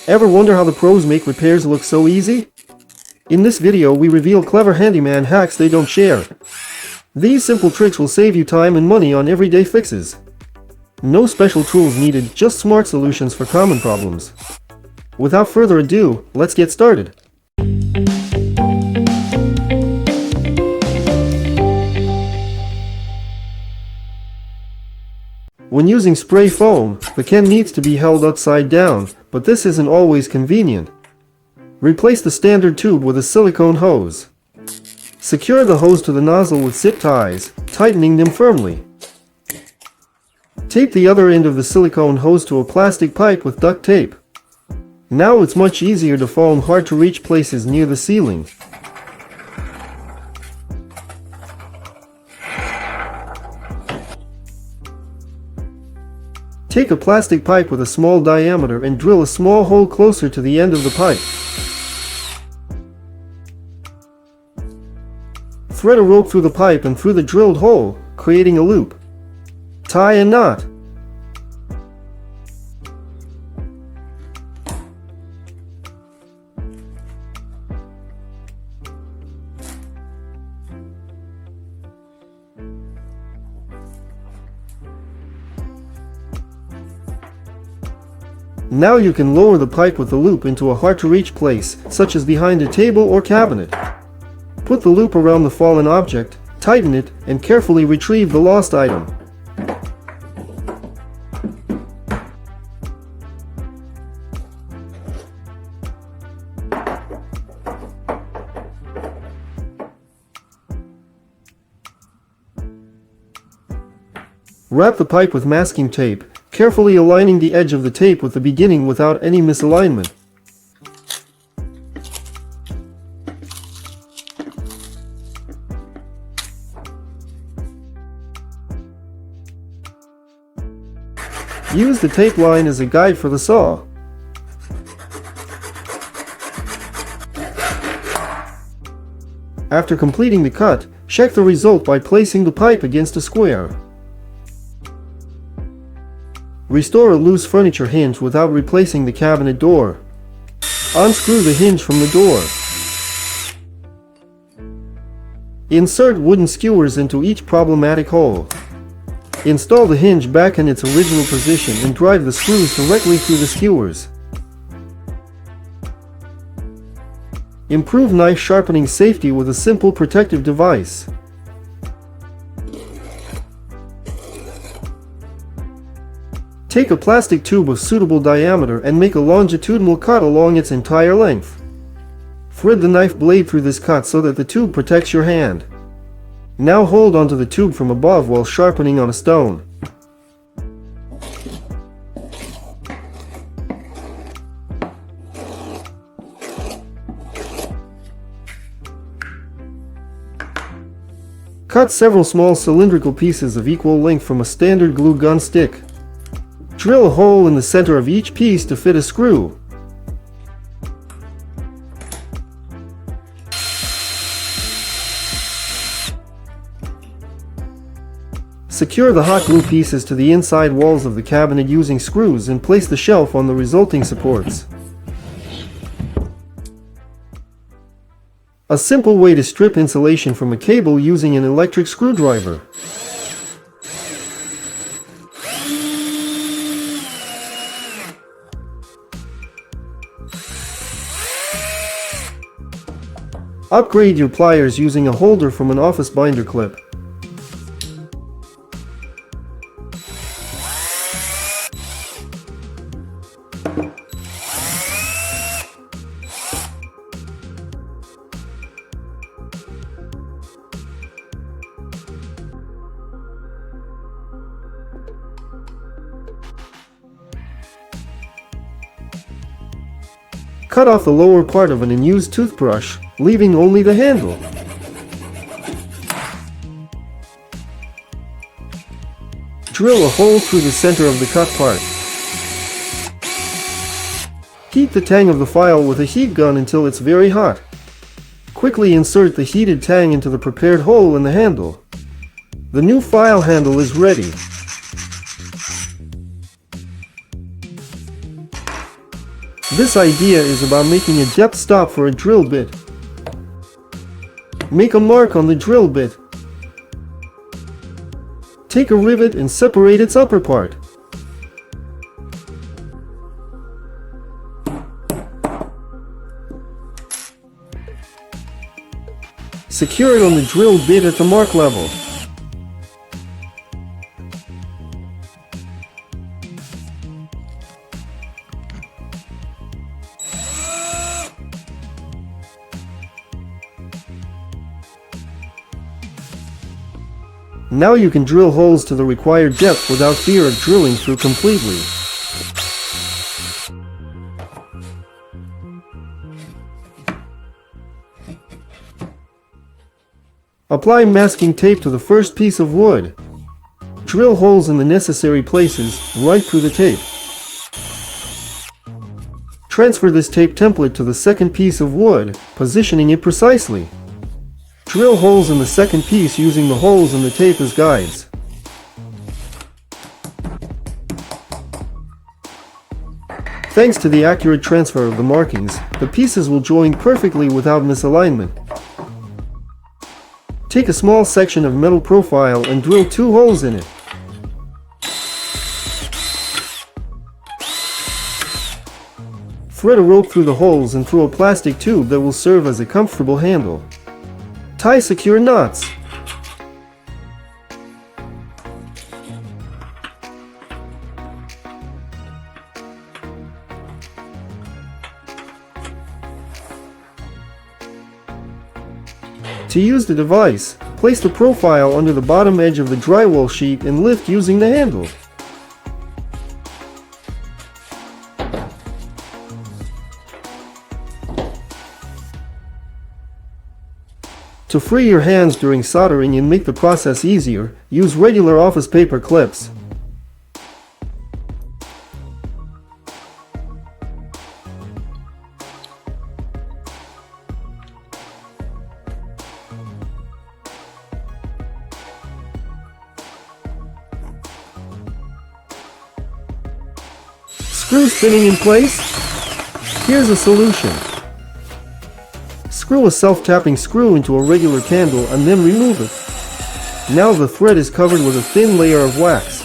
Ever wonder how the pros make repairs look so easy? In this video we reveal clever handyman hacks they don't share. These simple tricks will save you time and money on everyday fixes. No special tools needed, just smart solutions for common problems. Without further ado, let's get started. When using spray foam, the can needs to be held upside down, but this isn't always convenient. Replace the standard tube with a silicone hose. Secure the hose to the nozzle with zip ties, tightening them firmly. Tape the other end of the silicone hose to a plastic pipe with duct tape. Now it's much easier to foam hard-to-reach places near the ceiling. Take a plastic pipe with a small diameter and drill a small hole closer to the end of the pipe. Thread a rope through the pipe and through the drilled hole, creating a loop. Tie a knot. Now you can lower the pipe with the loop into a hard-to-reach place, such as behind a table or cabinet. Put the loop around the fallen object, tighten it, and carefully retrieve the lost item. Wrap the pipe with masking tape, carefully aligning the edge of the tape with the beginning without any misalignment. Use the tape line as a guide for the saw. After completing the cut, check the result by placing the pipe against a square. Restore a loose furniture hinge without replacing the cabinet door. Unscrew the hinge from the door. Insert wooden skewers into each problematic hole. Install the hinge back in its original position and drive the screws directly through the skewers. Improve knife sharpening safety with a simple protective device. Take a plastic tube of suitable diameter and make a longitudinal cut along its entire length. Thread the knife blade through this cut so that the tube protects your hand. Now hold onto the tube from above while sharpening on a stone. Cut several small cylindrical pieces of equal length from a standard glue gun stick. Drill a hole in the center of each piece to fit a screw. Secure the hot glue pieces to the inside walls of the cabinet using screws and place the shelf on the resulting supports. A simple way to strip insulation from a cable using an electric screwdriver. Upgrade your pliers using a holder from an office binder clip. Cut off the lower part of an unused toothbrush, leaving only the handle. Drill a hole through the center of the cut part. Heat the tang of the file with a heat gun until it's very hot. Quickly insert the heated tang into the prepared hole in the handle. The new file handle is ready. This idea is about making a depth stop for a drill bit. Make a mark on the drill bit. Take a rivet and separate its upper part. Secure it on the drill bit at the mark level. Now you can drill holes to the required depth without fear of drilling through completely. Apply masking tape to the first piece of wood. Drill holes in the necessary places right through the tape. Transfer this tape template to the second piece of wood, positioning it precisely. Drill holes in the second piece using the holes in the tape as guides. Thanks to the accurate transfer of the markings, the pieces will join perfectly without misalignment. Take a small section of metal profile and drill 2 holes in it. Thread a rope through the holes and through a plastic tube that will serve as a comfortable handle. Tie secure knots. To use the device, place the profile under the bottom edge of the drywall sheet and lift using the handle. To free your hands during soldering and make the process easier, use regular office paper clips. Screw spinning in place? Here's a solution. Screw a self-tapping screw into a regular candle and then remove it. Now the thread is covered with a thin layer of wax.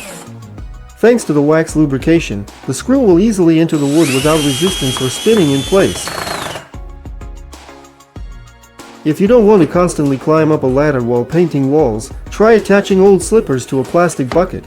Thanks to the wax lubrication, the screw will easily enter the wood without resistance or spinning in place. If you don't want to constantly climb up a ladder while painting walls, try attaching old slippers to a plastic bucket.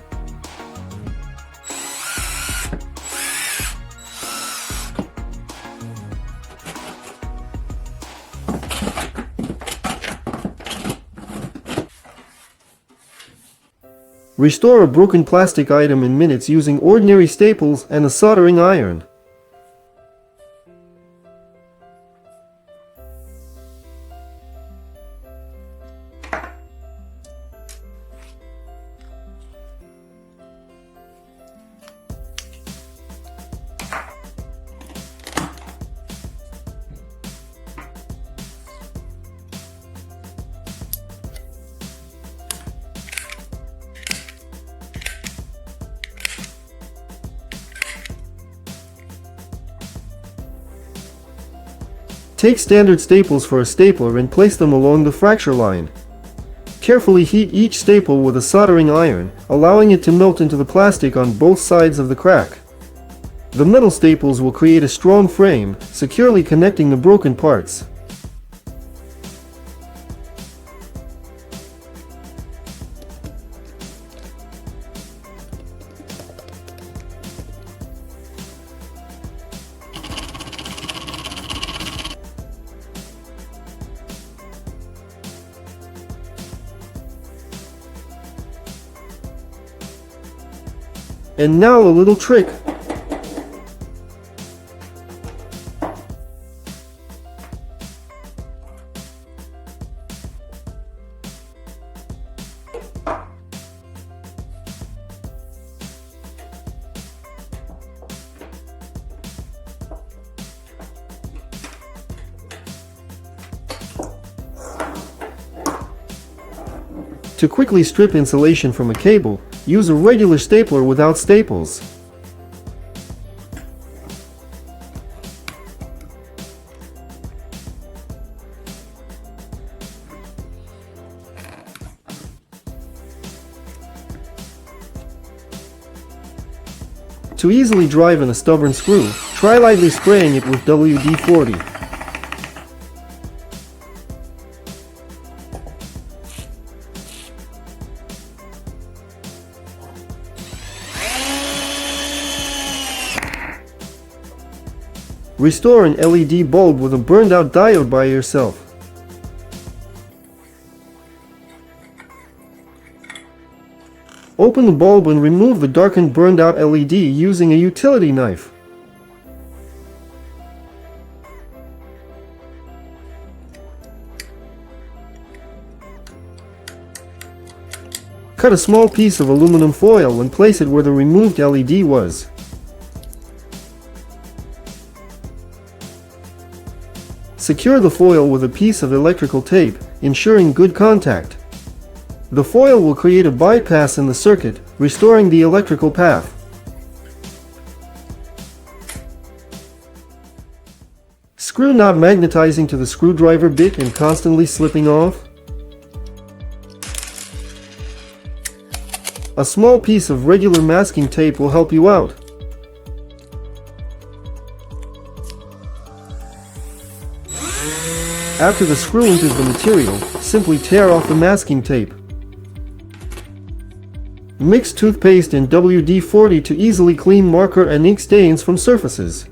Restore a broken plastic item in minutes using ordinary staples and a soldering iron. Take standard staples for a stapler and place them along the fracture line. Carefully heat each staple with a soldering iron, allowing it to melt into the plastic on both sides of the crack. The metal staples will create a strong frame, securely connecting the broken parts. And now a little trick. To quickly strip insulation from a cable, use a regular stapler without staples. To easily drive in a stubborn screw, try lightly spraying it with WD-40. Restore an LED bulb with a burned out diode by yourself. Open the bulb and remove the darkened burned out LED using a utility knife. Cut a small piece of aluminum foil and place it where the removed LED was. Secure the foil with a piece of electrical tape, ensuring good contact. The foil will create a bypass in the circuit, restoring the electrical path. Screw not magnetizing to the screwdriver bit and constantly slipping off. A small piece of regular masking tape will help you out. After the screw enters the material, simply tear off the masking tape. Mix toothpaste and WD-40 to easily clean marker and ink stains from surfaces.